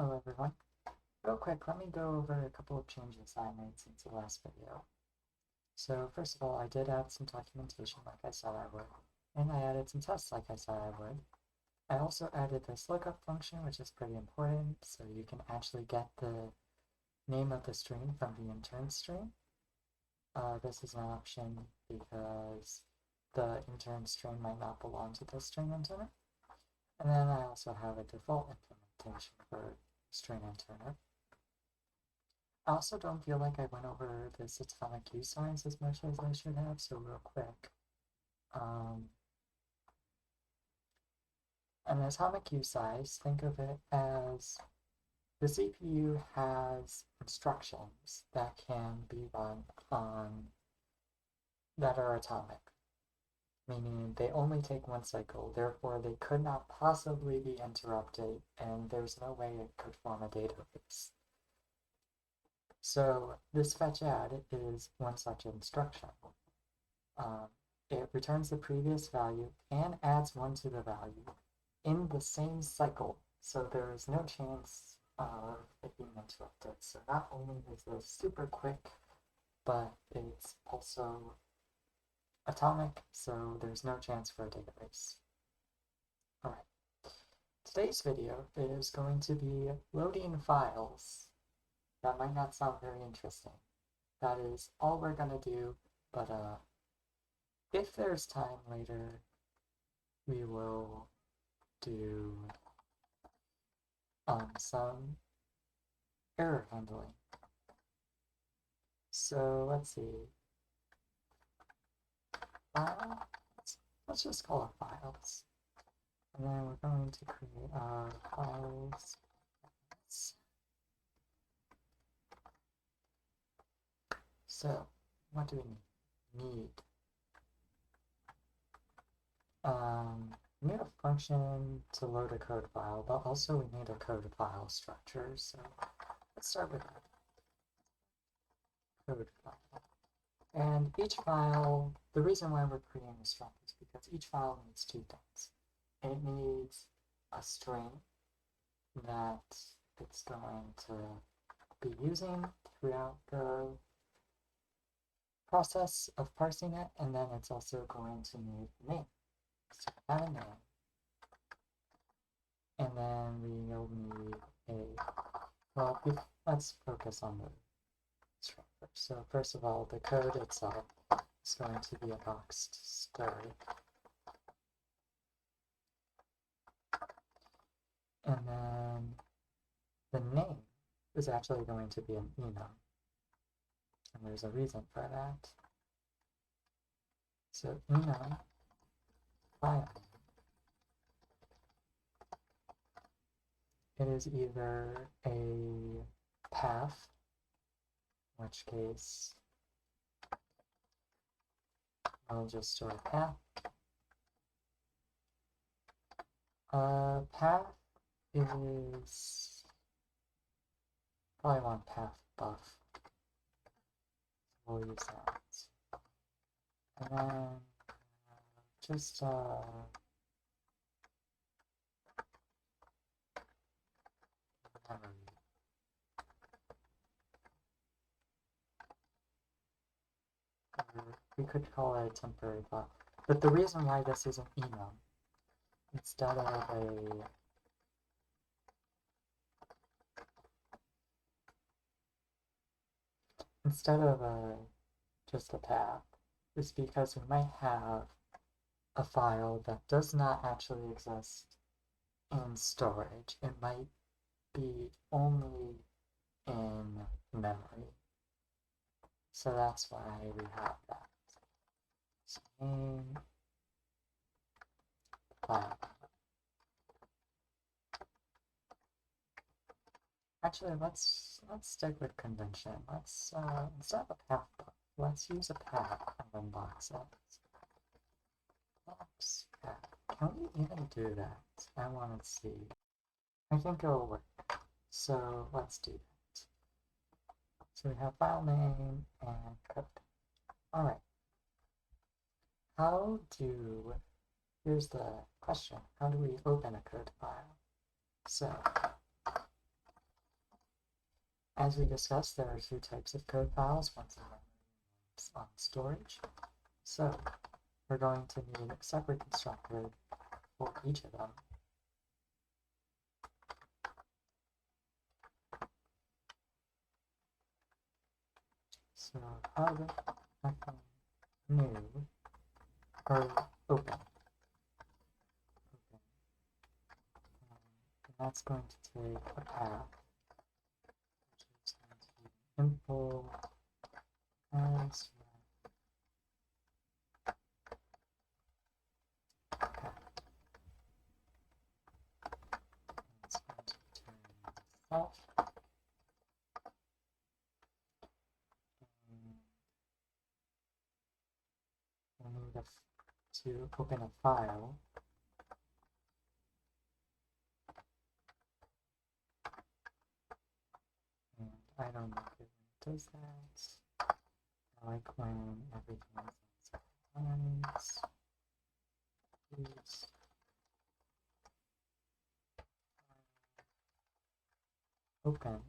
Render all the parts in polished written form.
Hello everyone. Real quick, let me go over a couple of changes I made since the last video. So first of all, I did add some documentation like I said I would, and I added some tests like I said I would. I also added this lookup function, which is pretty important, so you can actually get the name of the string from the intern string. This is an option because the intern string might not belong to the string interner. And then I also have a default implementation for string interner. I also don't feel like I went over this atomic use signs as much as I should have, so real quick. An atomic use size, think of it as the CPU has instructions that can be run on that are atomic, meaning they only take one cycle, therefore they could not possibly be interrupted, and there's no way it could form a database. So this fetch add is one such instruction. It returns the previous value and adds one to the value in the same cycle, so there is no chance of it being interrupted. So not only is this super quick, but it's also atomic, so there's no chance for a database. Alright, today's video is going to be loading files. That might not sound very interesting. That is all we're gonna do, but if there's time later, we will do some error handling. So let's see. Let's just call it files. And then we're going to create our files. So what do we need? We need a function to load a code file, but also we need a code file structure. So let's start with code file. And each file, the reason why we're creating a structure is because each file needs two things. It needs a string that it's going to be using throughout the process of parsing it, and then it's also going to need a name. So add a name. And then we'll need well, let's focus on the structure. So first of all, the code itself is going to be a boxed story. And then the name is actually going to be an enum. And there's a reason for that. So enum file. It is either a path, in which case I'll just store a path. Path is probably want path buff. We'll use that. And then just memory. We could call it a temporary buff. But the reason why this is an enum instead of just a path is because we might have a file that does not actually exist in storage. It might be only in memory. So that's why we have that. So name file. Actually, let's stick with convention. Let's instead of a path buff, let's use a path and then box it. Box path. Can we even do that? I want to see. I think it'll work. So let's do that. So we have file name and code. Alright. Here's the question. How do we open a code file? So as we discussed, there are two types of code files, one's in memory and one's on storage. So we're going to need a separate constructor for each of them. So hub new or open. And that's going to take a path, which is going to be impl as path. It's going to return self. We'll need to open a file. And I don't like it when it does that. I like when everything is on lines. Please. Open.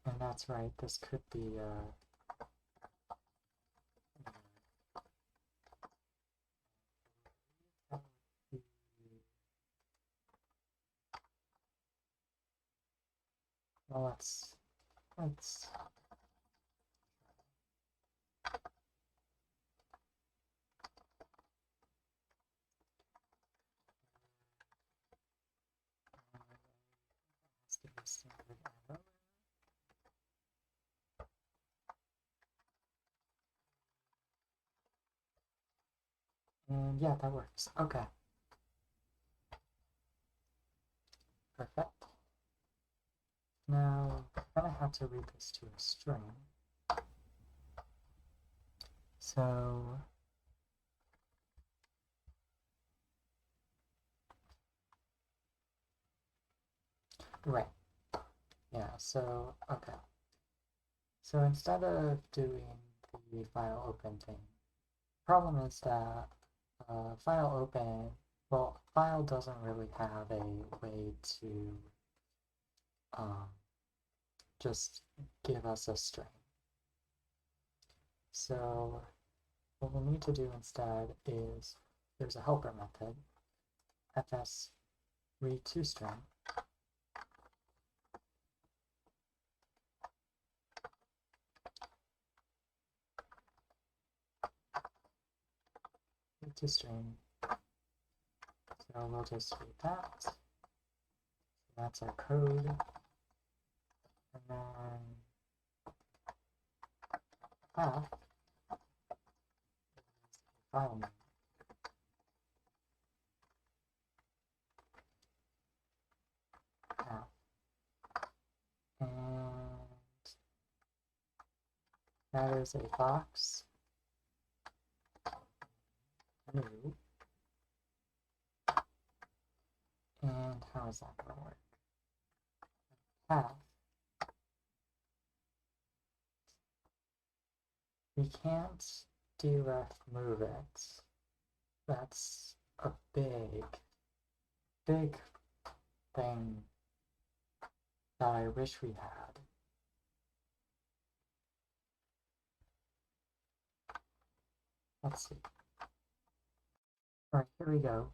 And that's right, this could be well, let's and yeah, that works. Okay. Perfect. Now, I'm gonna have to read this to a string. So, right. Yeah, so, okay. So instead of doing the file open thing, the problem is that file open, well, file doesn't really have a way to just give us a string. So what we'll need to do instead is there's a helper method, fs read to string. Read to string. So we'll just read that. So that's our code. And then path is a file name. Path. And that is a box new. And how is that going to work? Path. We can't deref move it. That's a big thing that I wish we had. Let's see. Alright, here we go.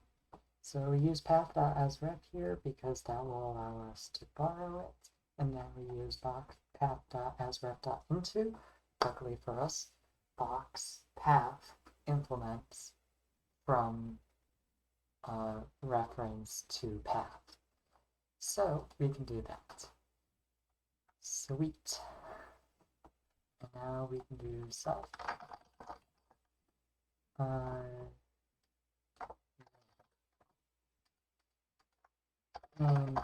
So we use path.asref here because that will allow us to borrow it. And then we use path.asref.into. Luckily for us, box path implements from reference to path. So we can do that. Sweet. And now we can do self. And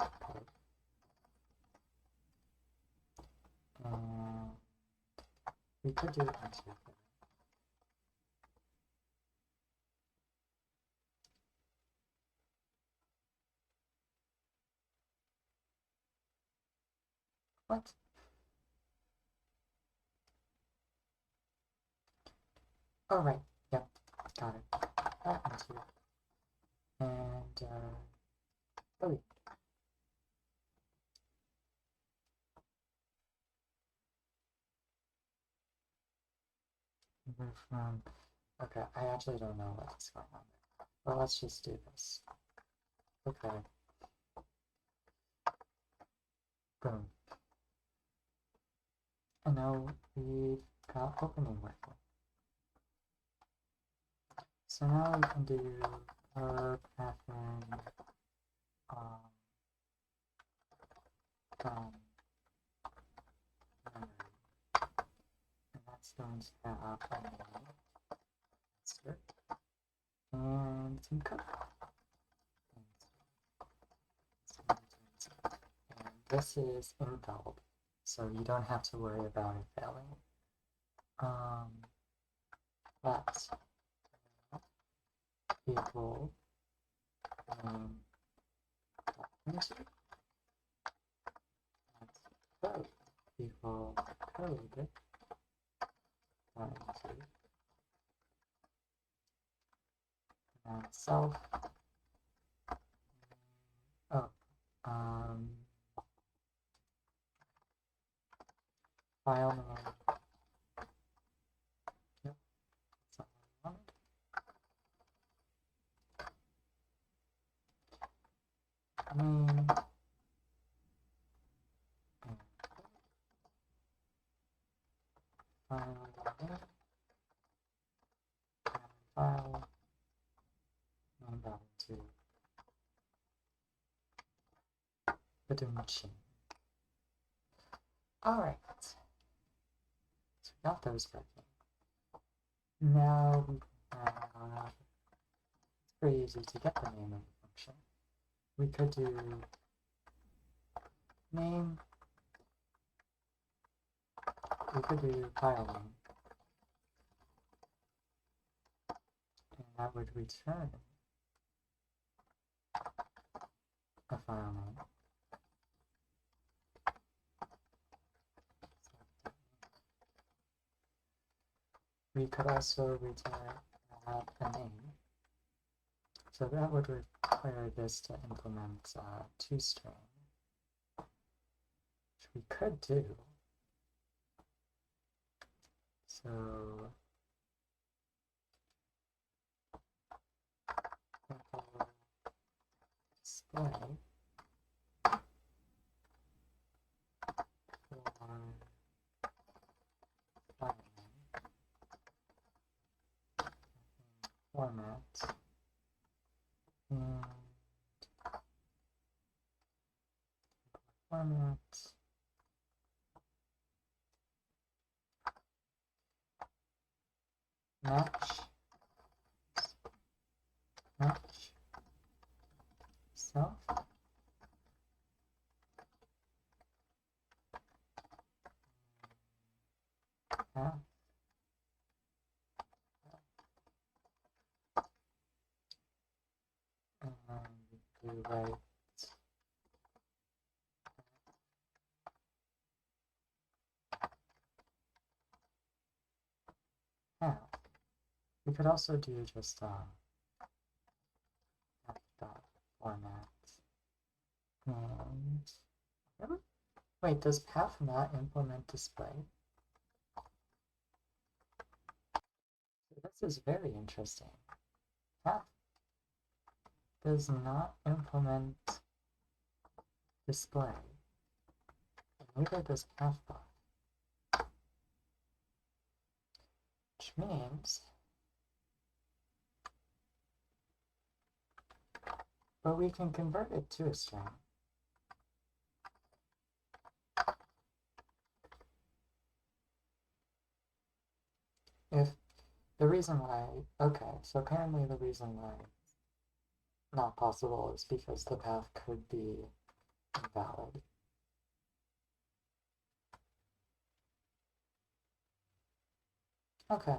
we could do it into. What? Oh, right. Yep. Got it. That into. And, delete. remove from. Okay, I actually don't know what's going on there. But let's just do this. Okay. Boom. And now we've got opening working. So now we can do pattern from memory. And that's going to have a name and some code. And this is invalid, so you don't have to worry about it failing. But equal into code equal code into self. Oh, file name. Yep, that's not what we wanted. Name. File name. File. And that to the machine. Alright. So we got those working. Now it's pretty easy to get the name of the function. We could do name. We could do file name. And that would return a file name. We could also return a name. So that would require this to implement toString, which we could do. So display format and format match self path and do right path. We could also do just path dot format and wait, does path not implement display? This is very interesting. Path does not implement display. Neither does pathbot. Which means, but we can convert it to a string. If the reason why, okay, so apparently the reason why it's not possible is because the path could be invalid. Okay.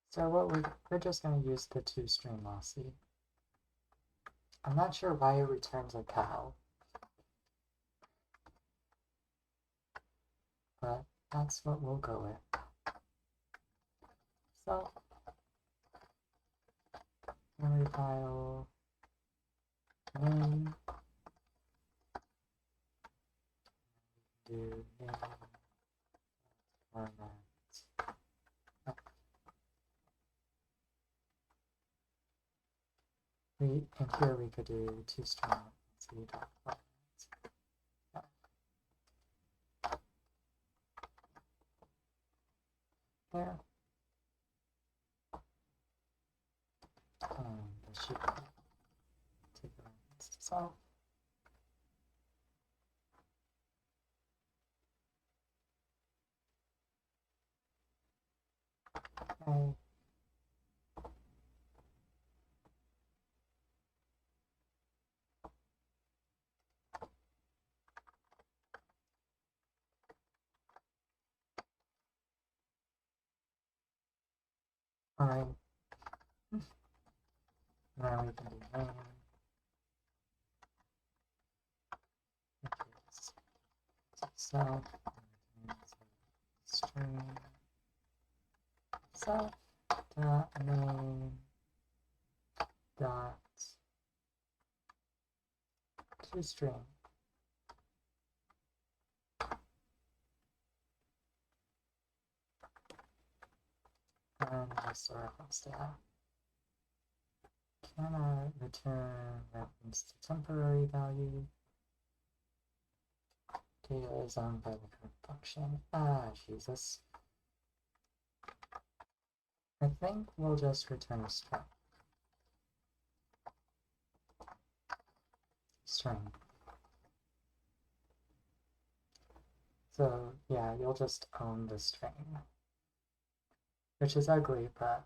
So what we're just going to use the toString lossy. I'm not sure why it returns a cow, but that's what we'll go with. So memory file name, do name format and here we could do toString. So you talk about that. There. And this should take the reference to self. Okay. Alright. Now we can do main. Self string self dot main dot toString. And just a reference to that. Can I return reference to temporary value? Data is owned by the current function. Ah, Jesus. I think we'll just return a string. So yeah, you'll just own the string, which is ugly, but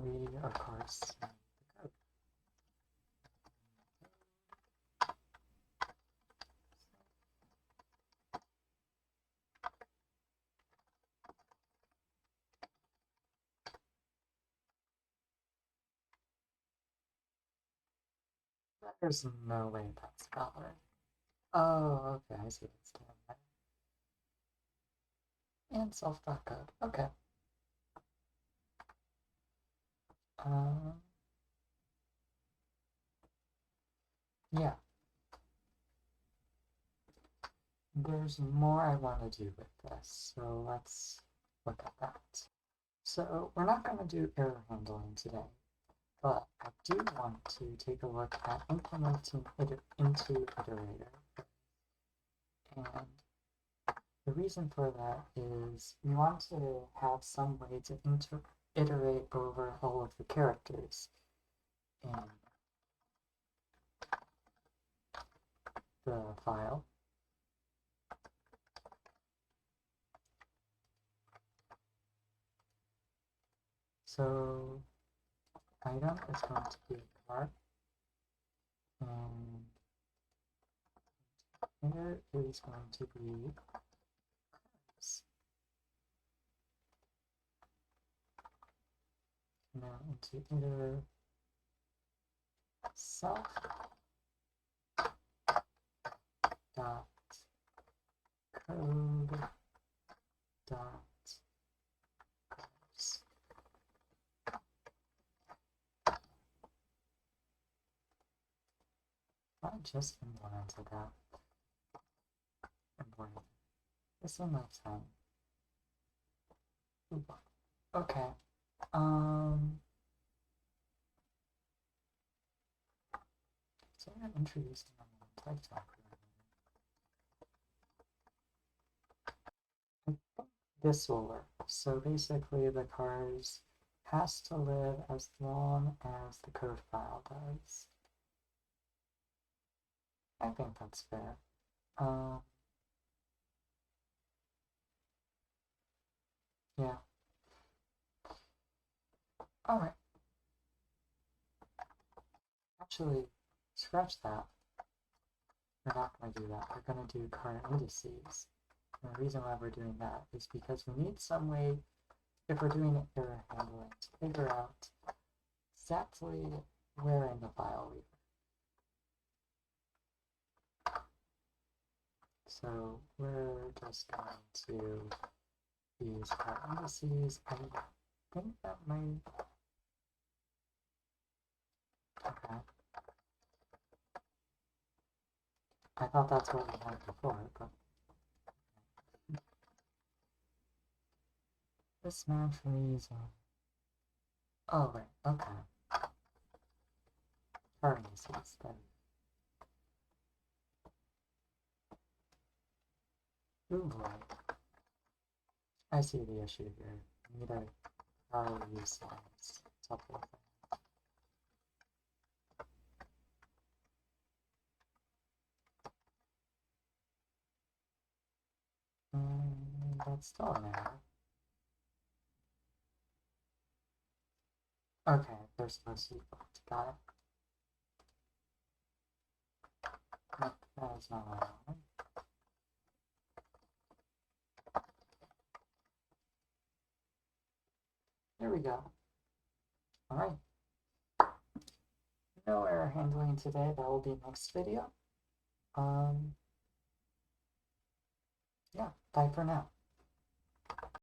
we of course need the code. There's no way that's valid. Oh, okay, I see what's doing there. And self.code. Okay. Yeah. There's more I want to do with this, so let's look at that. So we're not going to do error handling today, but I do want to take a look at implementing it into iterator. And the reason for that is we want to have some way to iterate over all of the characters in the file. So item is going to be a card, and here is going to be cards. Now into iter self dot code dot cards. I just implemented that. Important. This one left time. Okay. So I'm introducing a type talk. I think this will work. So basically the cars has to live as long as the code file does. I think that's fair. Yeah. Alright. Actually, scratch that. We're not going to do that. We're going to do car indices. And the reason why we're doing that is because we need some way, if we're doing error handling, to figure out exactly where in the file we are. So we're just going to use car indices. I think that might... Okay. I thought that's what we had before, but... This man freeze. Oh, right, okay. Currencies, then. Ooh, boy. I see the issue here. I need a power use lines. Subleq. That's still an error. Okay, they're supposed to be booked. Got it. Nope, that is not what I want. There we go. Alright. No error handling today. That will be next video. Yeah, bye for now.